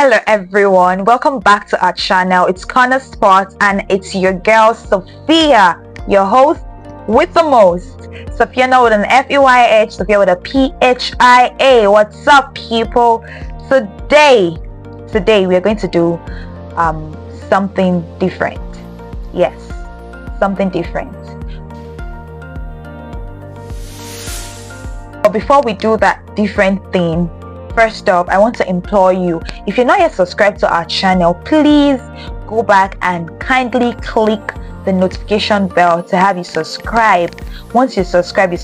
Hello everyone, welcome back to our channel. It's Corner Spot and it's your girl Sophia, your host with the most. Sophia with an F-E-Y-H, Sophia with a P-H-I-A. What's up people? Today we are going to do something different. Yes, something different. But before we do that different thing, first off, I want to implore you, if you're not yet subscribed to our channel, please go back and kindly click the notification bell to have you subscribe. Once you subscribe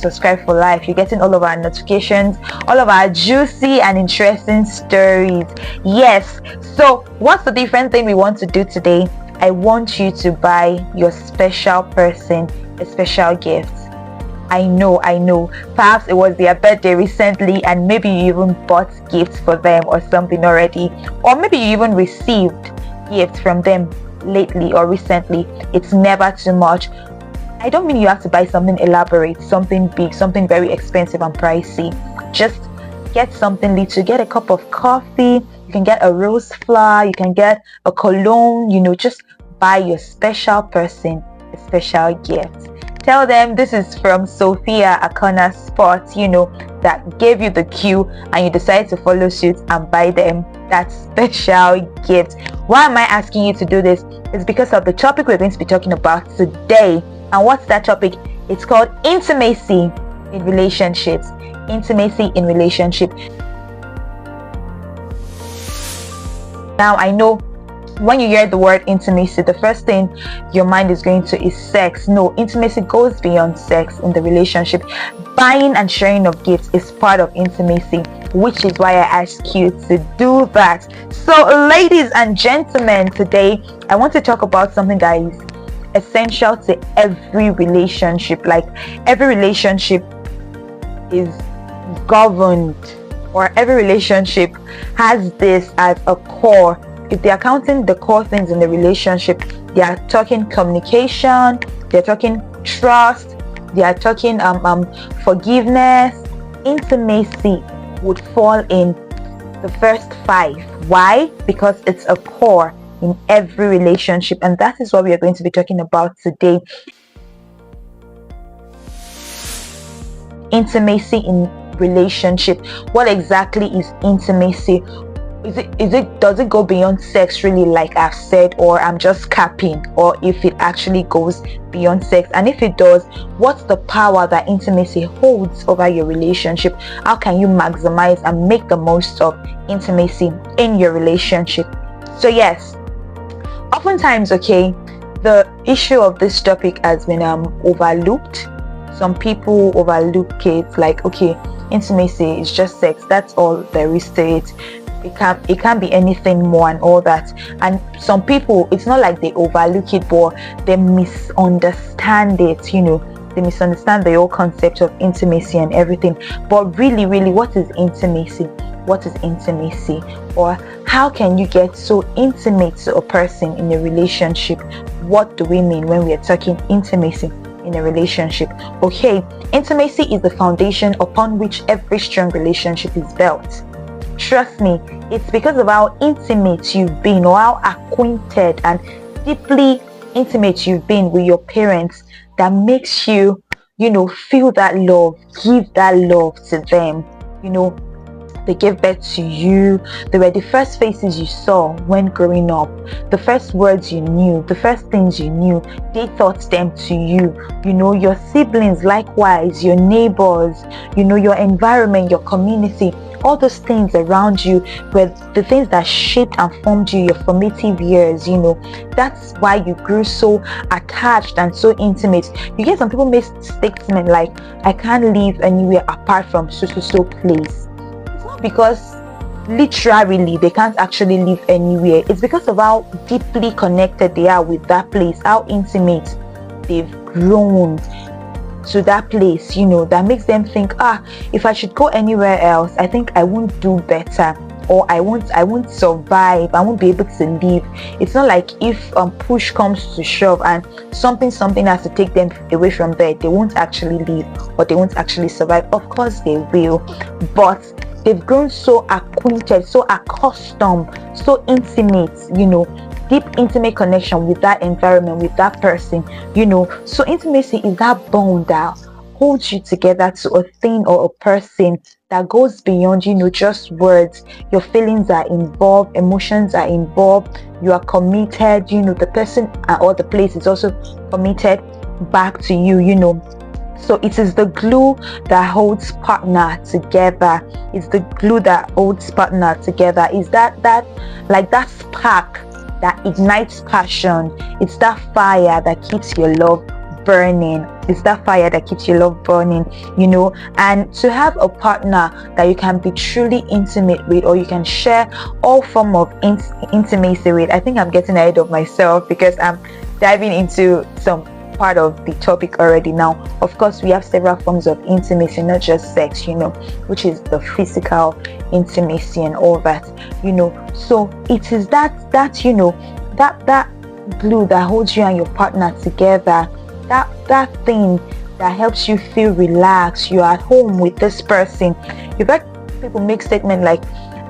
for life. You're getting all of our notifications, all of our juicy and interesting stories. Yes, so what's the different thing we want to do today? I want you to buy your special person a special gift. I know, perhaps it was their birthday recently and maybe you even bought gifts for them or something already, or maybe you even received gifts from them lately or recently. It's never too much. I don't mean you have to buy something elaborate, something big, something very expensive and pricey. Just get something little. Get a cup of coffee, you can get a rose flower, you can get a cologne, just buy your special person a special gift. Tell them this is from Sophia, a Corner Spot, that gave you the cue and you decided to follow suit and buy them that special gift. Why am I asking you to do this? It's because of the topic we're going to be talking about today. And what's that topic? It's called intimacy in relationships. Intimacy in relationship. Now, I know when you hear the word intimacy, the first thing your mind is going to is sex. No, intimacy goes beyond sex in the relationship. Buying and sharing of gifts is part of intimacy, which is why I ask you to do that. So ladies and gentlemen, today I want to talk about something that is essential to every relationship. Like, every relationship is governed, or every relationship has this as a core. If they are counting the core things in the relationship, they are talking communication, they're talking trust, they are talking forgiveness. Intimacy would fall in the first 5. Why? Because it's a core in every relationship, and that is what we are going to be talking about today. Intimacy in relationship. What exactly is intimacy? Does it go beyond sex, really, like I've said, or I'm just capping, or if it actually goes beyond sex? And if it does, what's the power that intimacy holds over your relationship? How can you maximize and make the most of intimacy in your relationship? So yes, oftentimes, the issue of this topic has been overlooked. Some people overlook it, like, intimacy is just sex, that's all there is to it. It can't be anything more and all that. And some people, it's not like they overlook it, but they misunderstand it. They misunderstand the whole concept of intimacy and everything. But really, what is intimacy? What is intimacy? Or how can you get so intimate to a person in a relationship? What do we mean when we are talking intimacy in a relationship? Intimacy is the foundation upon which every strong relationship is built. Trust me, it's because of how intimate you've been, or how acquainted and deeply intimate you've been with your parents, that makes you, feel that love, give that love to them. They gave birth to you. They were the first faces you saw when growing up, the first words you knew, the first things you knew. They taught them to you. Your siblings, likewise, your neighbors, your environment, your community. All those things around you were the things that shaped and formed you, your formative years. That's why you grew so attached and so intimate. You get some people make statements like, I can't live anywhere apart from so place. It's not because literally they can't actually live anywhere. It's because of how deeply connected they are with that place, how intimate they've grown to that place, that makes them think, if I should go anywhere else, I think I won't do better, or I won't survive, I won't be able to live. It's not like if push comes to shove and something has to take them away from there, they won't actually live, or they won't actually survive. Of course they will, but they've grown so acquainted, so accustomed, so intimate, deep intimate connection with that environment, with that person. So intimacy is that bond that holds you together to a thing or a person that goes beyond, just words. Your feelings are involved, emotions are involved, you are committed, the person or the place is also committed back to you. So it is the glue that holds partner together. It's the glue that holds partner together. Is that spark that ignites passion. It's that fire that keeps your love burning. It's that fire that keeps your love burning, and to have a partner that you can be truly intimate with, or you can share all form of intimacy with. I think I'm getting ahead of myself because I'm diving into some part of the topic already. Now, of course, we have several forms of intimacy, not just sex, which is the physical intimacy and all that, so it is that glue that holds you and your partner together, that thing that helps you feel relaxed. You're at home with this person. You've heard people make statements like,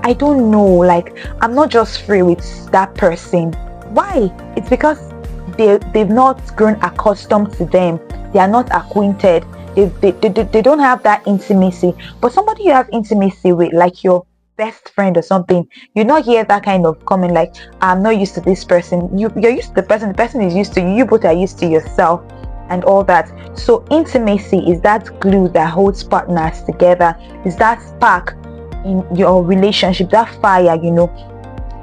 I don't know, like, I'm not just free with that person. Why? It's because they've not grown accustomed to them. They are not acquainted. They don't have that intimacy. But somebody you have intimacy with, like your best friend or something, you not hear that kind of comment like, I'm not used to this person. You're used to the person is used to you. You both are used to yourself and all that. So intimacy is that glue that holds partners together. Is that spark in your relationship, that fire,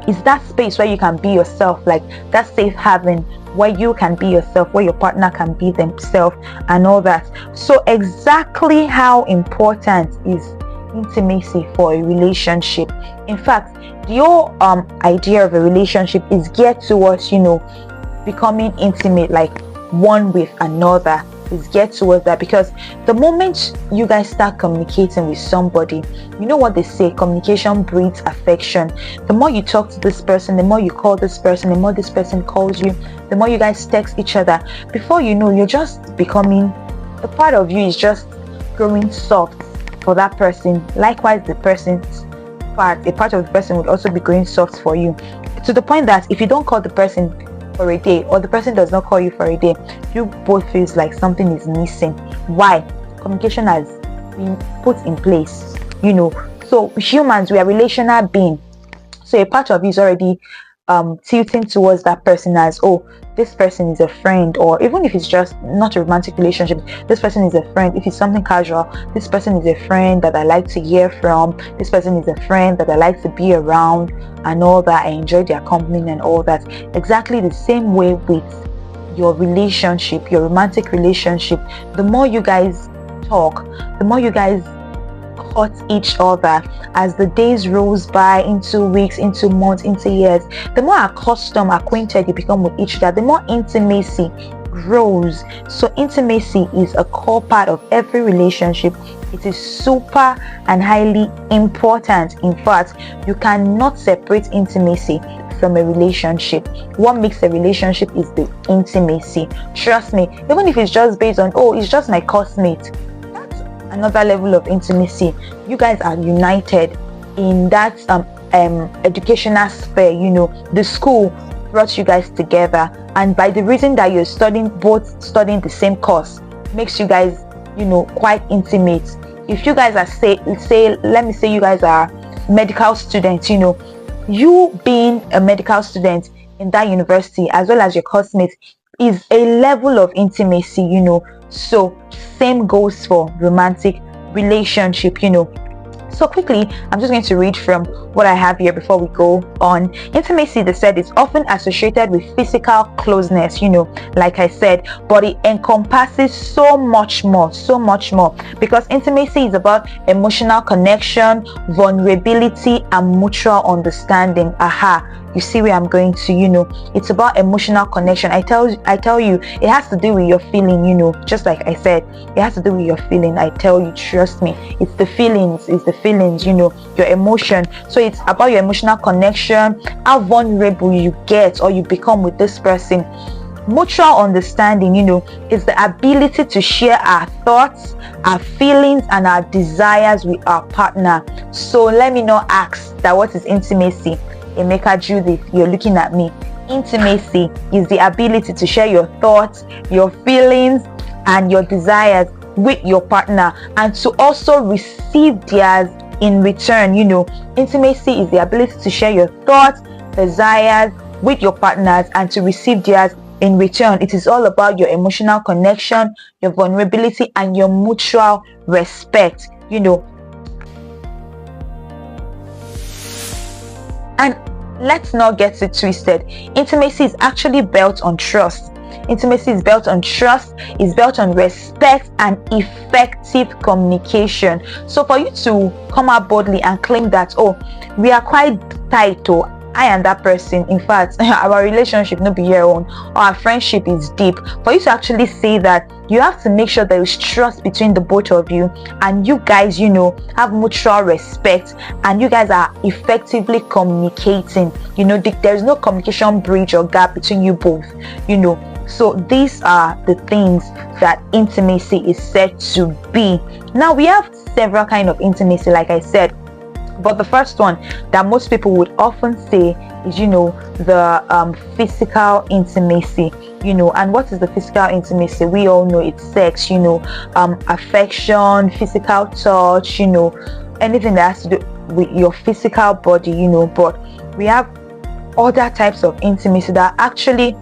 is that space where you can be yourself, like that safe haven where you can be yourself, where your partner can be themselves and all that. So exactly how important is intimacy for a relationship? In fact, the whole idea of a relationship is geared towards, becoming intimate, like one with another. Is geared towards that, because the moment you guys start communicating with somebody, you know what they say, communication breeds affection. The more you talk to this person, the more you call this person, the more this person calls you, the more you guys text each other, before you know, you're just becoming, a part of you is just growing soft for that person. Likewise, a part of the person would also be growing soft for you, to the point that if you don't call the person for a day, or the person does not call you for a day, you both feels like something is missing. Why? Communication has been put in place. So humans, we are relational beings. So a part of you is already tilting towards that person as, oh, this person is a friend, or even if it's just not a romantic relationship, this person is a friend. If it's something casual, this person is a friend that I like to hear from, this person is a friend that I like to be around and all that. I enjoy their company and all that. Exactly the same way with your relationship, your romantic relationship. The more you guys talk, the more you guys hurt each other, as the days rolls by into weeks, into months, into years, the more acquainted you become with each other, the more intimacy grows. So intimacy is a core part of every relationship. It is super and highly important. In fact, you cannot separate intimacy from a relationship. What makes a relationship is the intimacy. Trust me, even if it's just based on, oh, it's just my classmate, another level of intimacy. You guys are united in that educational sphere. The school brought you guys together, and by the reason that you're studying the same course makes you guys quite intimate. If you guys are let me say you guys are medical students, you being a medical student in that university as well as your classmates is a level of intimacy. So same goes for romantic relationship. So quickly, I'm just going to read from what I have here before we go on. Intimacy, they said, is often associated with physical closeness, like I said, but it encompasses so much more, because intimacy is about emotional connection, vulnerability, and mutual understanding. You see where I'm going to, it's about emotional connection. I tell you, it has to do with your feeling, just like I said, it has to do with your feeling. I tell you, trust me, it's the feelings, your emotion. So it's about your emotional connection, how vulnerable you get or you become with this person. Mutual understanding, is the ability to share our thoughts, our feelings, and our desires with our partner. So let me not ask that what is intimacy? Emeka Judith, you're looking at me. Intimacy is the ability to share your thoughts, your feelings, and your desires with your partner, and to also receive theirs in return. Intimacy is the ability to share your thoughts, desires with your partners, and to receive theirs in return. It is all about your emotional connection, your vulnerability, and your mutual respect. And let's not get it twisted. Intimacy is actually built on trust. Intimacy is built on trust, is built on respect and effective communication. So for you to come out boldly and claim that, we are quite tight, I and that person, in fact, our relationship no be your own, or our friendship is deep. For you to actually say that, you have to make sure there is trust between the both of you, and you guys, have mutual respect, and you guys are effectively communicating. There is no communication bridge or gap between you both. So these are the things that intimacy is said to be. Now, we have several kinds of intimacy, like I said. But the first one that most people would often say is, the physical intimacy. And what is the physical intimacy? We all know it's sex, affection, physical touch, anything that has to do with your physical body, but we have other types of intimacy that are actually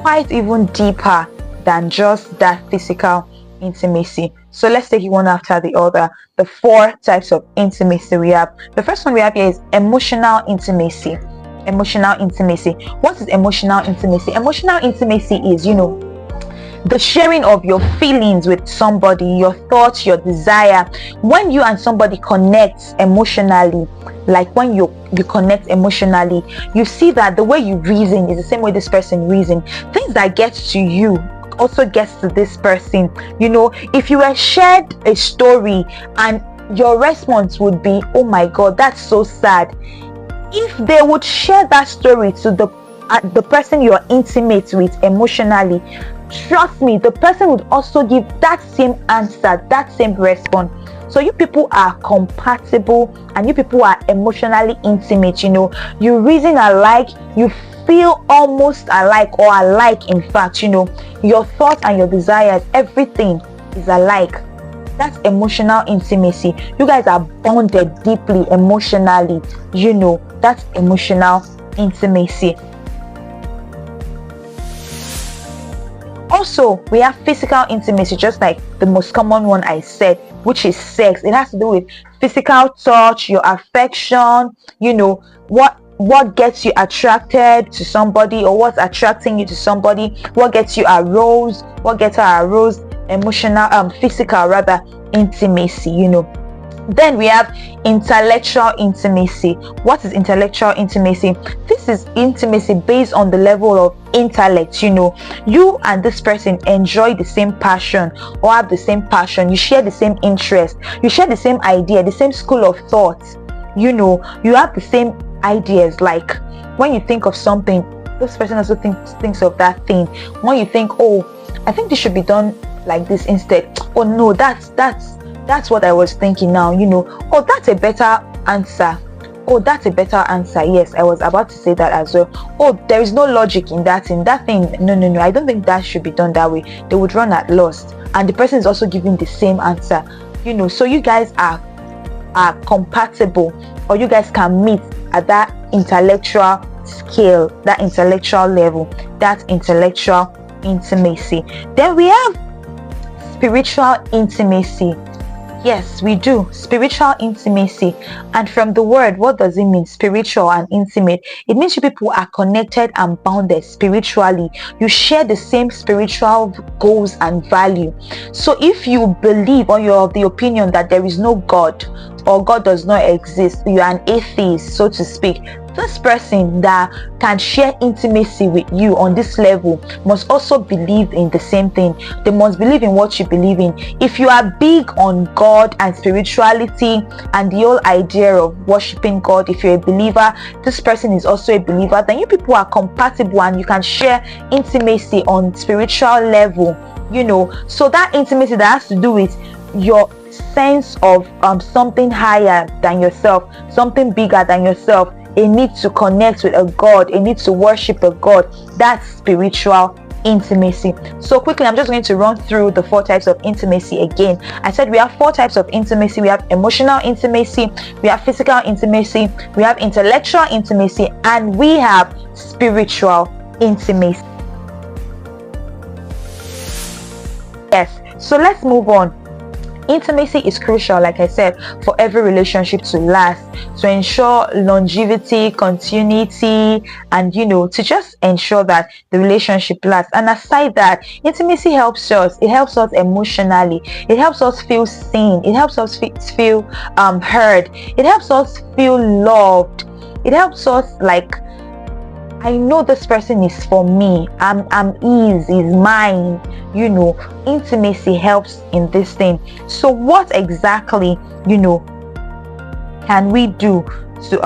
quite even deeper than just that physical intimacy. So let's take it one after the other. The 4 types of intimacy we have. The first one we have here is emotional intimacy. Emotional intimacy. What is emotional intimacy? Emotional intimacy is, the sharing of your feelings with somebody, your thoughts, your desire. When you and somebody connect emotionally, like when you connect emotionally, you see that the way you reason is the same way this person reason. Things that get to you also gets to this person. If you were shared a story and your response would be, oh my god, that's so sad, if they would share that story to the person you're intimate with emotionally, trust me, the person would also give that same answer, that same response. So you people are compatible, and you people are emotionally intimate. You reason alike, you feel almost alike, or alike, in fact. Your thoughts and your desires, everything is alike. That's emotional intimacy. You guys are bonded deeply emotionally. That's emotional intimacy. Also, we have physical intimacy, just like the most common one I said, which is sex. It has to do with physical touch, your affection, what gets you attracted to somebody, or what's attracting you to somebody, what gets you aroused, emotional, physical rather, intimacy. Then we have intellectual intimacy. What is intellectual intimacy? This is intimacy based on the level of intellect. You and this person enjoy the same passion, or have the same passion. You share the same interest. You share the same idea, the same school of thought. You have the same ideas. Like when you think of something, this person also thinks of that thing. When you think, I think this should be done like this instead. Oh no, that's what I was thinking now. That's a better answer. That's a better answer. Yes, I was about to say that as well. There is no logic in that thing. No, I don't think that should be done that way. They would run at lost, and the person is also giving the same answer. So you guys are compatible, or you guys can meet at that intellectual scale, that intellectual level, that intellectual intimacy. Then we have spiritual intimacy. Yes, we do. Spiritual intimacy. And from the word, what does it mean? Spiritual and intimate. It means you people are connected and bounded spiritually. You share the same spiritual goals and value. So if you believe, or you're of the opinion that there is no God, or God does not exist, you are an atheist, so to speak, this person that can share intimacy with you on this level must also believe in the same thing. They must believe in what you believe in. If you are big on God and spirituality and the whole idea of worshiping God, if you're a believer, this person is also a believer, then you people are compatible and you can share intimacy on spiritual level, so that intimacy that has to do with your sense of something higher than yourself, something bigger than yourself, a need to connect with a God, a need to worship a God, that's spiritual intimacy. So quickly, I'm just going to run through the 4 types of intimacy again. I said we have 4 types of intimacy. We have emotional intimacy, we have physical intimacy, we have intellectual intimacy, and we have spiritual intimacy. Yes, so let's move on. Intimacy is crucial, like I said, for every relationship to last, to ensure longevity, continuity, and to just ensure that the relationship lasts. And aside that, intimacy helps us. It helps us emotionally. It helps us feel seen. It helps us feel heard. It helps us feel loved. It helps us I know this person is for me. Is mine. Intimacy helps in this thing. So what exactly, can we do to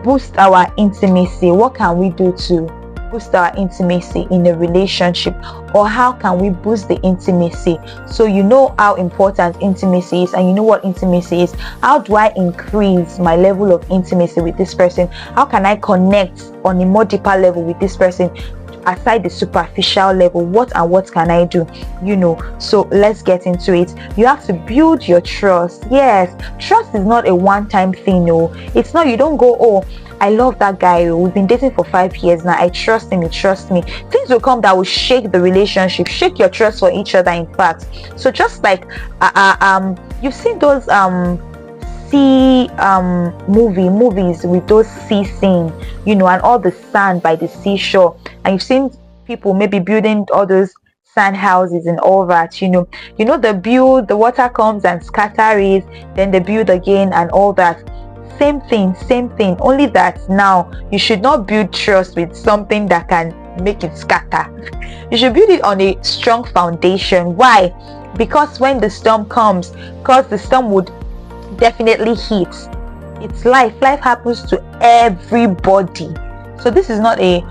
boost our intimacy? What can we do to boost our intimacy in a relationship, or how can we boost the intimacy? So how important intimacy is, and you know what intimacy is. How do I increase my level of intimacy with this person? How can I connect on a more deeper level with this person aside the superficial level? What can I do? So let's get into it. You have to build your trust. Yes, trust is not a one-time thing. It's not. You don't go, oh, I love that guy, we've been dating for 5 years now, I trust him, he trusts me. Things will come that will shake the relationship, shake your trust for each other, in fact. So just like you've seen those sea movies with those sea scenes, and all the sand by the seashore, and you've seen people maybe building all those sand houses and all that. They build, the water comes and scatter it, then they build again and all that. Same thing, only that now you should not build trust with something that can make it scatter. You should build it on a strong foundation. Why? Because when the storm comes, because the storm would definitely hit, it's life happens to everybody. So this is not a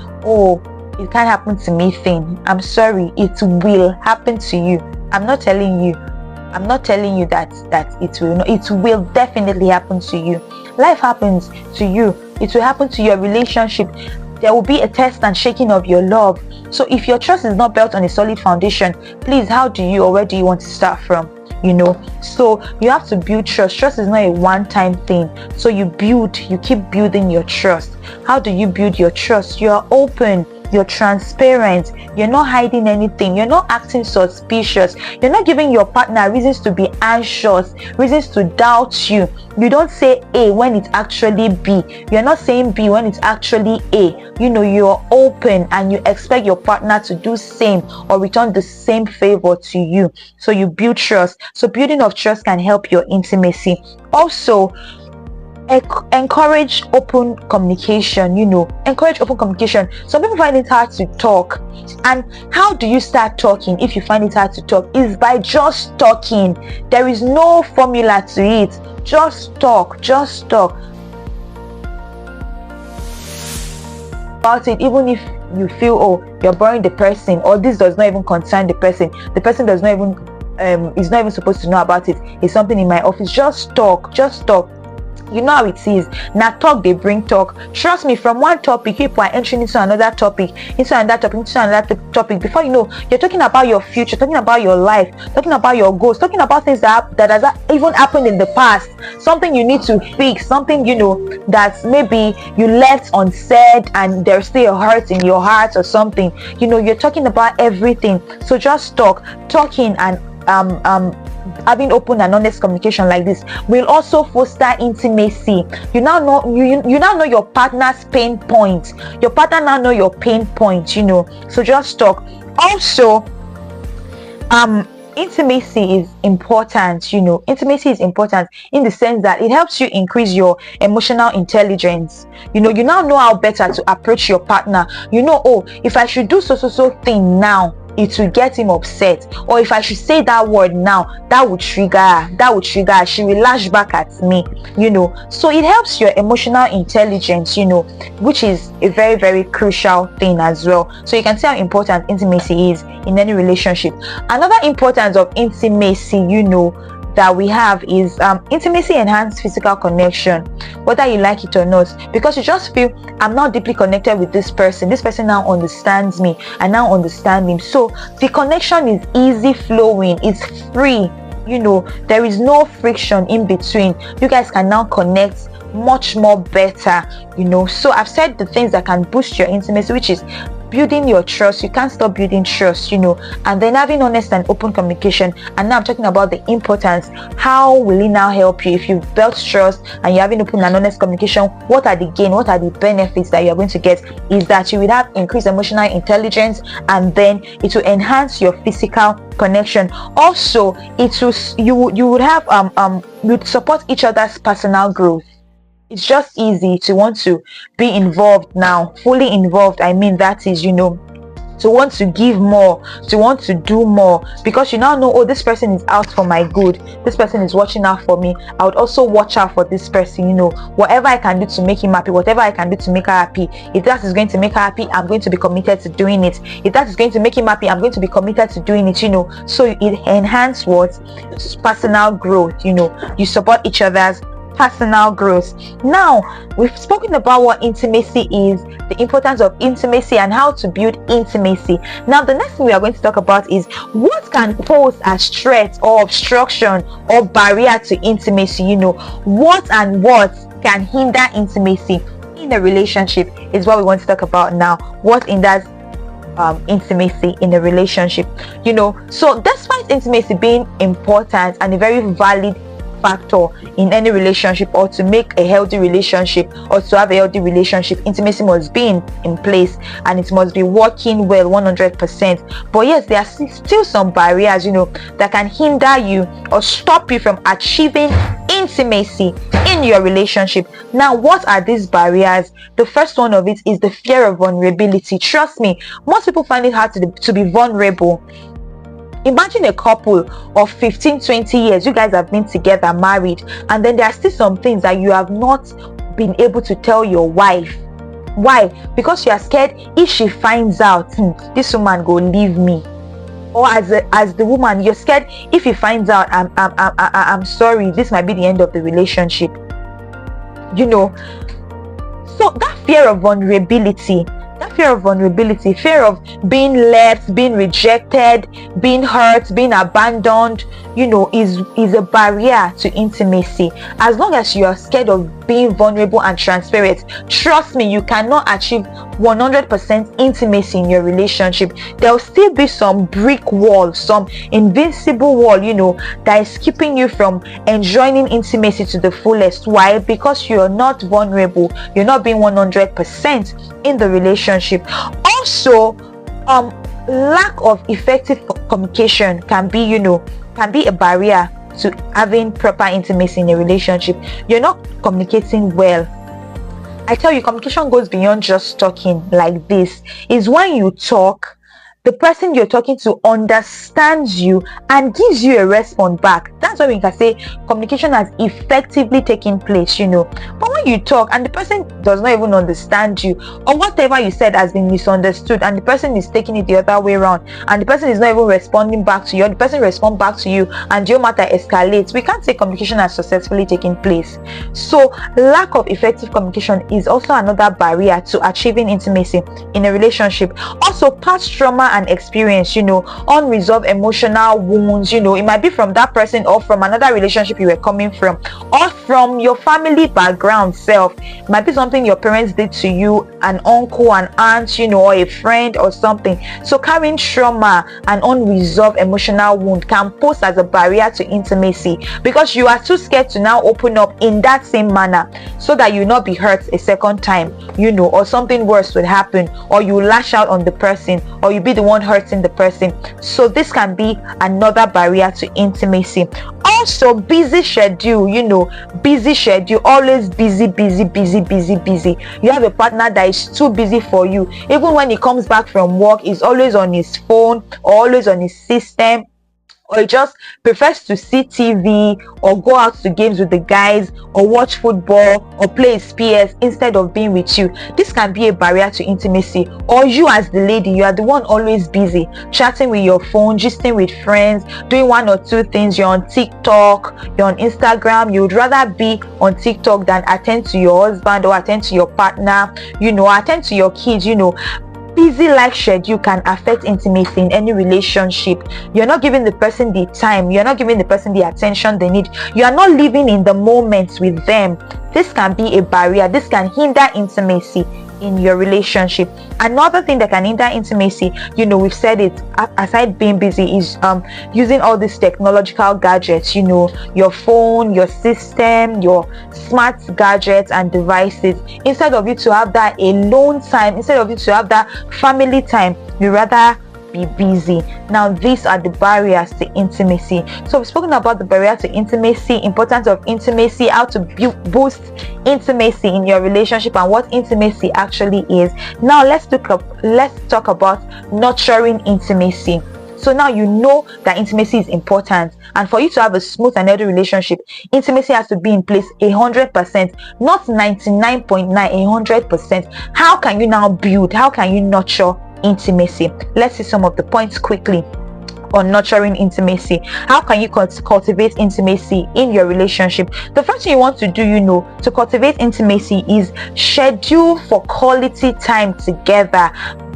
it can't happen to me thing. I'm sorry, it will happen to you. I'm not telling you that it will not. It will definitely happen to you. Life happens to you. It will happen to your relationship. There will be a test and shaking of your love. So if your trust is not built on a solid foundation, please, how do you, or where do you want to start from? So you have to build trust. Trust is not a one-time thing. So you keep building your trust. How do you build your trust? You're open, you're transparent, you're not hiding anything, you're not acting suspicious, you're not giving your partner reasons to be anxious, reasons to doubt you. You don't say A when it's actually B. You're not saying B when it's actually A. You're open and you expect your partner to do same or return the same favor to you. So you build trust. So building of trust can help your intimacy. Also, encourage open communication. Encourage open communication. Some people find it hard to talk, and how do you start talking? If you find it hard to talk, is by just talking. There is no formula to it. Just talk about it. Even if you feel you're boring the person, or this does not even concern the person does not even is not even supposed to know about it, it's something in my office, just talk. You know how it is. Now talk, they bring talk. Trust me, from one topic, people are entering into another topic, Before you know, you're talking about your future, talking about your life, talking about your goals, talking about things that has even happened in the past, something you need to fix, something that maybe you left unsaid and there's still a hurt in your heart or something. You're talking about everything. So just talking and having open and honest communication like this will also foster intimacy. You now know your partner's pain point. Your partner now know your pain point. So just talk. Also, intimacy is important. Intimacy is important in the sense that it helps you increase your emotional intelligence. You now know how better to approach your partner. Oh, if I should do so thing now, it will get him upset, or if I should say that word now, that would trigger her. She will lash back at me. So it helps your emotional intelligence, which is a very, very crucial thing as well. So you can see how important intimacy is in any relationship. Another importance of intimacy, that we have is intimacy enhances physical connection, whether you like it or not, because you just feel, I'm now deeply connected with this person now understands me, I now understand him. So the connection is easy flowing, it's free. There is no friction in between. You guys can now connect much more better. So I've said the things that can boost your intimacy, which is building your trust. You can't stop building trust, and then having honest and open communication. And now I'm talking about the importance. How will it now help you if you've built trust and you're having open and honest communication? What are the gain? What are the benefits that you're going to get? Is that you will have increased emotional intelligence, and then it will enhance your physical connection. Also, you would have you'd support each other's personal growth. It's just easy to want to be involved now, fully involved. I mean, that is, to want to give more, to want to do more, because you now know, oh, this person is out for my good, this person is watching out for me. I would also watch out for this person. Whatever I can do to make him happy, whatever I can do to make her happy, if that is going to make her happy, I'm going to be committed to doing it. If that is going to make him happy, I'm going to be committed to doing it. So it enhances what? Personal growth. You support each other's personal growth. Now, we've spoken about what intimacy is, the importance of intimacy, and how to build intimacy. Now, the next thing we are going to talk about is what can pose as threat or obstruction or barrier to intimacy. What can hinder intimacy in a relationship is what we want to talk about now. What hinders intimacy in a relationship? So despite intimacy being important and a very valid factor in any relationship, or to make a healthy relationship, or to have a healthy relationship, intimacy must be in place, and it must be working well 100%. But yes, there are still some barriers that can hinder you or stop you from achieving intimacy in your relationship. Now, what are these barriers? The first one of it is the fear of vulnerability. Trust me, most people find it hard to be vulnerable. Imagine a couple of 15-20 years, you guys have been together, married, and then there are still some things that you have not been able to tell your wife. Why? Because you are scared if she finds out, this woman go leave me. Or as the woman, you're scared if he finds out, I'm sorry, this might be the end of the relationship. So that fear of vulnerability, fear of being left, being rejected, being hurt, being abandoned, is a barrier to intimacy. As long as you are scared of being vulnerable and transparent, trust me, you cannot achieve 100% intimacy in your relationship. There will still be some brick wall, some invincible wall, that is keeping you from enjoying intimacy to the fullest. Why? Because you're not vulnerable, you're not being 100% in the relationship. Also, lack of effective communication can be a barrier to having proper intimacy in a relationship. You're not communicating well. I tell you, communication goes beyond just talking like this. It's when you talk, the person you're talking to understands you and gives you a response back. That's why we can say communication has effectively taken place, But when you talk and the person does not even understand you, or whatever you said has been misunderstood, and the person is taking it the other way around, and the person is not even responding back to you, or the person responds back to you, and your matter escalates, we can't say communication has successfully taken place. So lack of effective communication is also another barrier to achieving intimacy in a relationship. Also, past trauma and experience, unresolved emotional wounds, it might be from that person or from another relationship you were coming from, or from your family background self. It might be something your parents did to you, an uncle, an aunt, or a friend or something. So carrying trauma and unresolved emotional wound can pose as a barrier to intimacy, because you are too scared to now open up in that same manner, so that you not be hurt a second time, or something worse would happen, or you lash out on the person, or you be the one hurting the person. So this can be another barrier to intimacy. Also, busy schedule, always busy. You have a partner that is too busy for you. Even when he comes back from work, he's always on his phone or always on his system, or he just prefers to see TV or go out to games with the guys or watch football or play his PS instead of being with you. This can be a barrier to intimacy. Or you as the lady, you are the one always busy, chatting with your phone, gisting with friends, doing one or two things. You're on TikTok, you're on Instagram. You would rather be on TikTok than attend to your husband or attend to your partner, attend to your kids. Busy life schedule can affect intimacy in any relationship. You're not giving the person the time, you're not giving the person the attention they need, you are not living in the moment with them. This can be a barrier. This can hinder intimacy in your relationship. Another thing that can hinder intimacy, we've said it, aside being busy, is using all these technological gadgets, your phone, your system, your smart gadgets and devices. Instead of you to have that alone time, instead of you to have that family time, you rather be busy. Now, these are the barriers to intimacy. So we've spoken about the barrier to intimacy, importance of intimacy, how to boost intimacy in your relationship, and what intimacy actually is. Now let's talk about nurturing intimacy. So now you know that intimacy is important, and for you to have a smooth and healthy relationship, intimacy has to be in place 100%, not 99.9, 100%. How can you now build? How can you nurture intimacy? Let's see some of the points quickly on nurturing intimacy. How can you cultivate intimacy in your relationship? The first thing you want to do, to cultivate intimacy, is schedule for quality time together.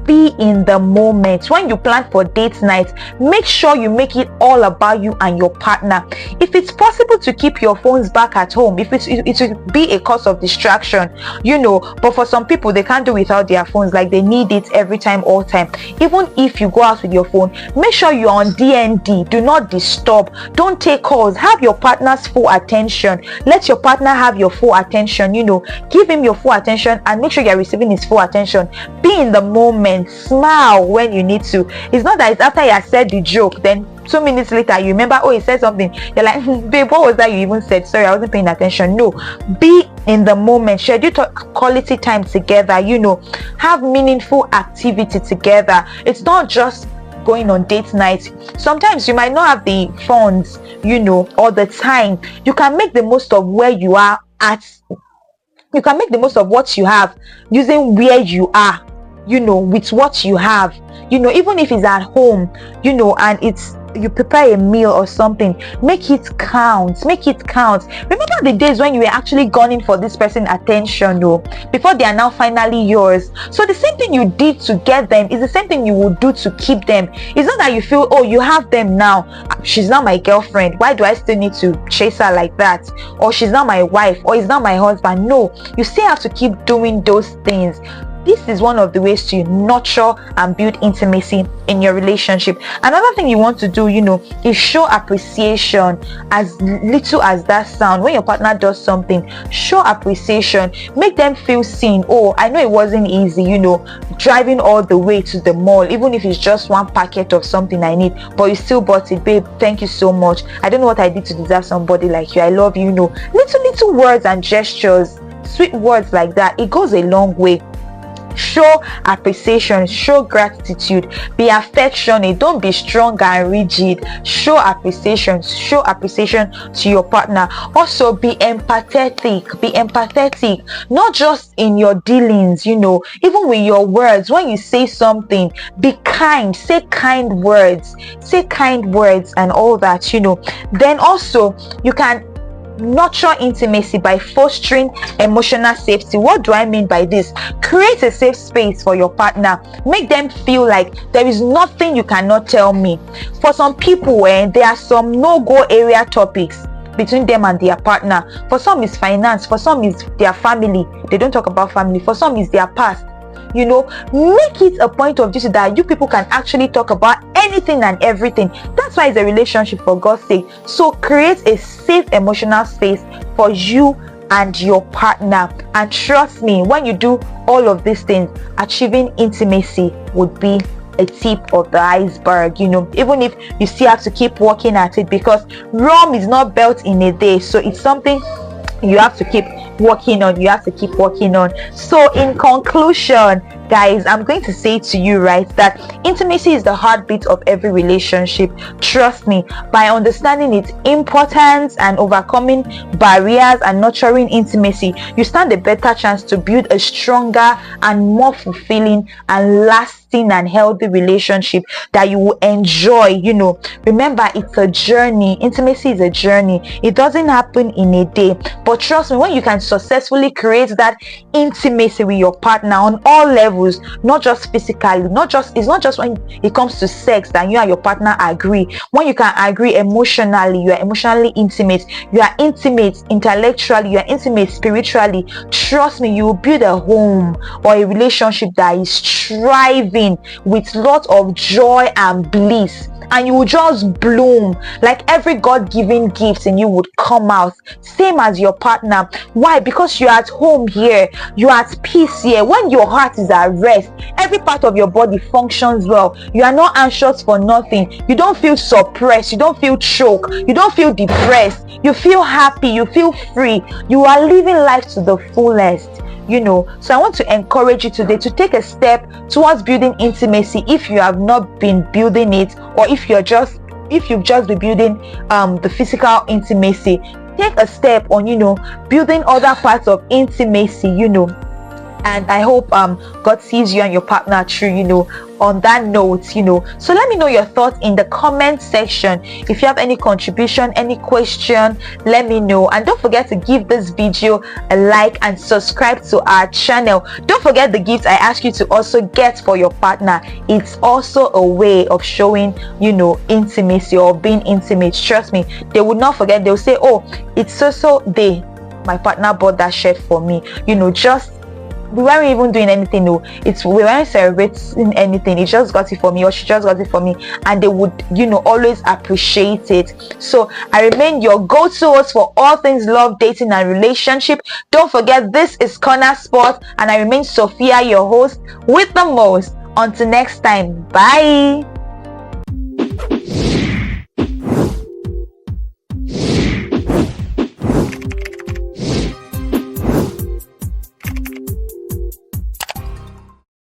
Be in the moment. When you plan for date night, make sure you make it all about you and your partner. If it's possible to keep your phones back at home, if it will be a cause of distraction, but for some people, they can't do without their phones. Like, they need it every time, all time. Even if you go out with your phone, make sure you're on DND. Do not disturb. Don't take calls. Have your partner's full attention. Let your partner have your full attention. Give him your full attention and make sure you're receiving his full attention. Be in the moment. Smile when you need to. It's not that it's after you have said the joke, then 2 minutes later you remember, oh, he said something, you're like, babe, what was that you even said? Sorry, I wasn't paying attention. No, be in the moment. Schedule quality time together. Have meaningful activity together. It's not just going on date night. Sometimes you might not have the funds, or the time. You can make the most of where you are at. You can make the most of what you have using where you are, with what you have, even if it's at home, and you prepare a meal or something, make it count. Remember the days when you were actually gunning for this person's attention, before they are now finally yours. So the same thing you did to get them is the same thing you will do to keep them. It's not that you feel, oh, you have them now, she's not my girlfriend, why do I still need to chase her like that? Or she's not my wife, or he's not my husband. No, you still have to keep doing those things. This is one of the ways to nurture and build intimacy in your relationship. Another thing you want to do, is show appreciation. As little as that sound, when your partner does something, show appreciation. Make them feel seen. Oh, I know it wasn't easy, driving all the way to the mall, even if it's just one packet of something I need, but you still bought it. Babe, thank you so much. I don't know what I did to deserve somebody like you. I love you. Little words and gestures, sweet words like that, it goes a long way. Show appreciation, show gratitude, be affectionate, don't be strong and rigid. Show appreciation to your partner. Also, be empathetic, not just in your dealings, even with your words. When you say something, be kind, say kind words and all that. Then also, you can nurture intimacy by fostering emotional safety. What do I mean by this? Create a safe space for your partner. Make them feel like there is nothing you cannot tell me. For some people, there are some no-go area topics. between them and their partner. For some is finance, for some is their family. They don't talk about family. For some is their past. Make it a point of duty that you people can actually talk about anything and everything. That's why it's a relationship, for God's sake. So create a safe emotional space for you and your partner, and trust me, when you do all of these things, achieving intimacy would be a tip of the iceberg, even if you still have to keep working at it, because Rome is not built in a day. So it's something you have to keep working on. So in conclusion, guys, I'm going to say to you, right, that intimacy is the heartbeat of every relationship. Trust me, by understanding its importance and overcoming barriers and nurturing intimacy, you stand a better chance to build a stronger and more fulfilling and lasting and healthy relationship that you will enjoy. Remember, it's a journey. Intimacy is a journey. It doesn't happen in a day. But trust me, when you can successfully create that intimacy with your partner on all levels, not just physically, it's not just when it comes to sex that you and your partner agree. When you can agree emotionally, you are emotionally intimate, you are intimate intellectually, you are intimate spiritually, trust me, you will build a home or a relationship that is thriving with lots of joy and bliss, and you will just bloom. Like every God-given gift in you would come out, same as your partner. Why? Because you're at home here, you're at peace here. When your heart is at rest, every part of your body functions well. You are not anxious for nothing. You don't feel suppressed, you don't feel choked, you don't feel depressed, you feel happy, you feel free. You are living life to the fullest. So I want to encourage you today to take a step towards building intimacy if you have not been building it, or if you've just been building the physical intimacy. Take a step on building other parts of intimacy, and I hope God sees you and your partner through, on that note. So let me know your thoughts in the comment section. If you have any contribution, any question, let me know. And don't forget to give this video a like and subscribe to our channel. Don't forget the gifts I ask you to also get for your partner. It's also a way of showing intimacy or being intimate. Trust me, they would not forget. They'll say, oh, it's so day my partner bought that shirt for me. We weren't even doing anything. No, we weren't celebrating anything. He just got it for me, or she just got it for me, and they would always appreciate it. So I remain your go-to host for all things love, dating, and relationship. Don't forget, this is Corner Sport, and I remain Sophia, your host with the most. Until next time, bye.